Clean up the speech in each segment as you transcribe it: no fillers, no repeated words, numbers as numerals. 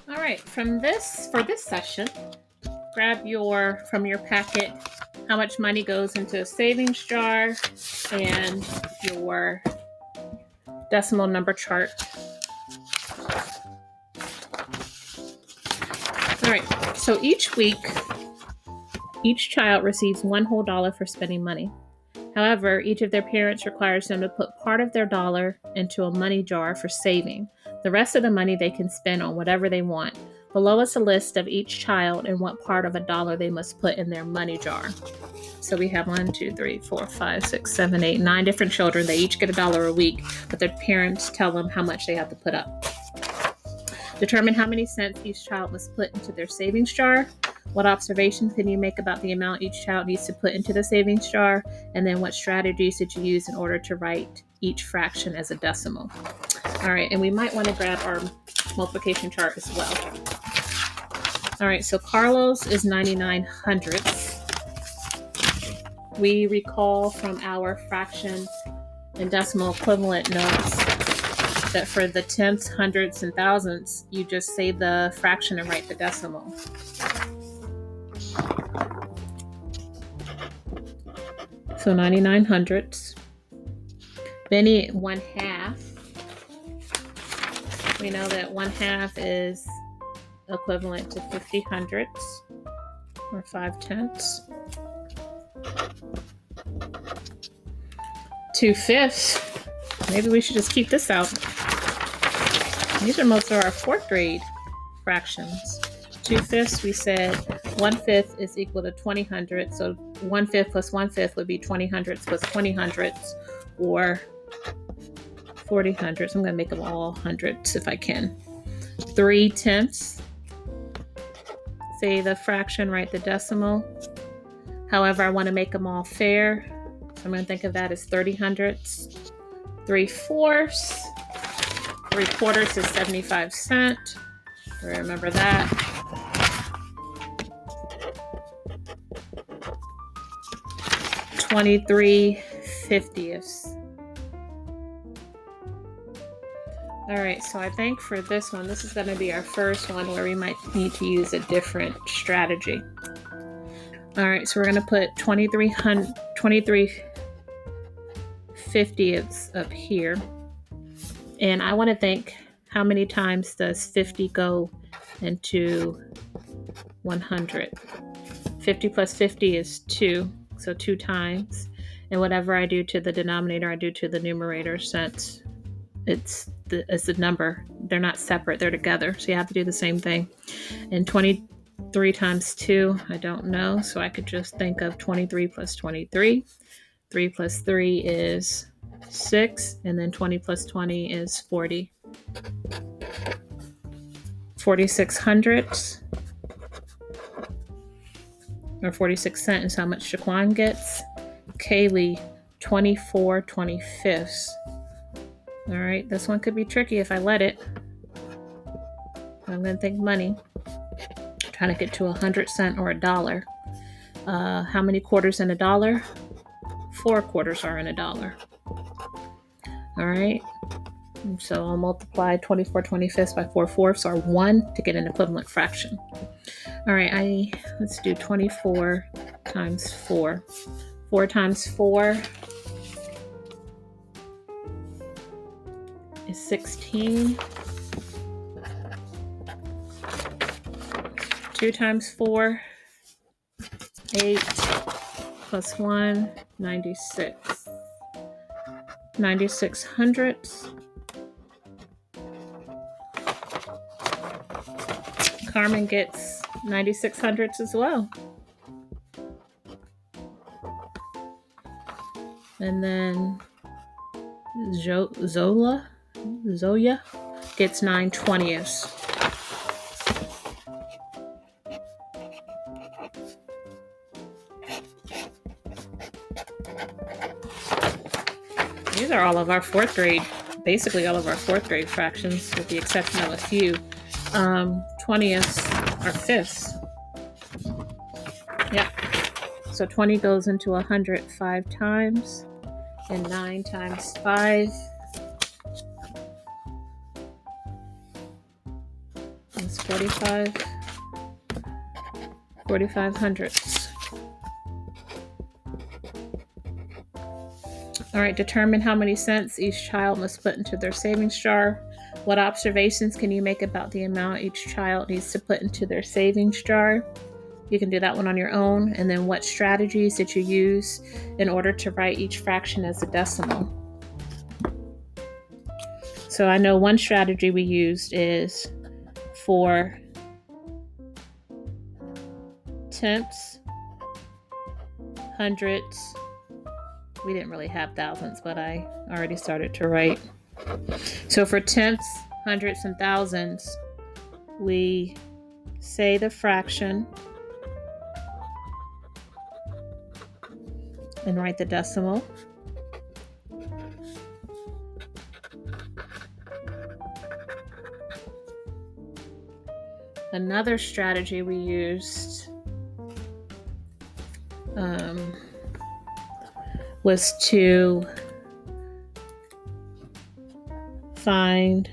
All right, for this session, grab from your packet how much money goes into a savings jar and your decimal number chart. All right, so each week, each child receives one whole dollar for spending money. However, each of their parents requires them to put part of their dollar into a money jar for saving. The rest of the money they can spend on whatever they want. Below is a list of each child and what part of a dollar they must put in their money jar. So we have 1, 2, 3, 4, 5, 6, 7, 8, 9 different children. They each get $1 a week, but their parents tell them how much they have to put up. Determine how many cents each child must put into their savings jar. What observations can you make about the amount each child needs to put into the savings jar? And then what strategies did you use in order to write each fraction as a decimal? All right, and we might want to grab our multiplication chart as well. All right, so Carlos is 99 hundredths. We recall from our fraction and decimal equivalent notes that for the tenths, hundredths, and thousandths, you just say the fraction and write the decimal. So 99 hundredths. Benny, 1/2. We know that 1/2 is equivalent to 50 hundredths, or 5/10. 2/5. Maybe we should just keep this out. These are most of our 4th grade fractions. 2/5, we said 1/5 is equal to 20 hundredths. So 1/5 plus 1/5 would be 20 hundredths plus 20 hundredths, or 40 hundredths. I'm going to make them all hundredths if I can. 3/10. Say the fraction, write the decimal. However, I want to make them all fair. So I'm going to think of that as 30 hundredths. 3/4. 3/4 is 75 cents. Remember that. 23/50. All right, so I think for this one, this is going to be our first one where we might need to use a different strategy. All right, so we're going to put 23/50 up here. And I want to think, how many times does 50 go into 100? 50 plus 50 is 2, so 2 times. And whatever I do to the denominator, I do to the numerator, since it's the number. They're not separate, they're together. So you have to do the same thing. And 23 times 2, I don't know. So I could just think of 23 plus 23. 3 plus 3 is 6. And then 20 plus 20 is 40. 46 hundredths, or 46 cents is how much Shaquan gets. Kaylee, 24/25. All right, this one could be tricky if I let it. I'm going to think money. Trying to get to 100 cents or $1. How many quarters in $1? 4 quarters are in $1. All right. So I'll multiply 24/25 by 4/4 or 1 to get an equivalent fraction. All right, let's do 24 times 4. 4 times 4 is 16. 2 times 4, 8, plus 1, 96. 96 hundredths. Carmen gets 96 hundredths as well. And then Zoya gets 9/20. These are all of our 4th grade, basically all of our 4th grade fractions, with the exception of a few. 20ths are fifths. Yep. So 20 goes into 100 5 times, and 9 times 5 It's 45 hundredths. All right, determine how many cents each child must put into their savings jar. What observations can you make about the amount each child needs to put into their savings jar? You can do that one on your own. And then what strategies did you use in order to write each fraction as a decimal? So I know one strategy we used is for tenths, hundredths. We didn't really have thousands, but I already started to write. So for tenths, hundredths, and thousands, we say the fraction and write the decimal. Another strategy we used was to find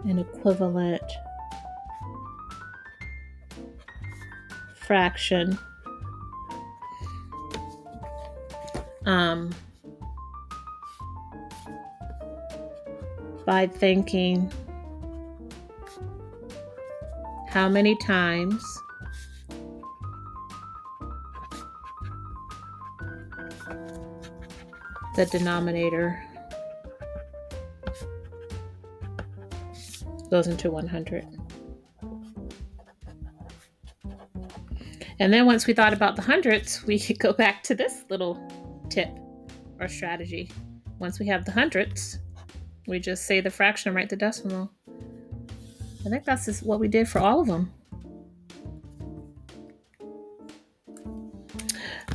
an equivalent fraction by thinking how many times the denominator goes into 100. And then once we thought about the hundredths, we could go back to this little tip or strategy. Once we have the hundredths, we just say the fraction and write the decimal. I think that's just what we did for all of them.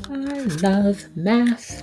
I love math.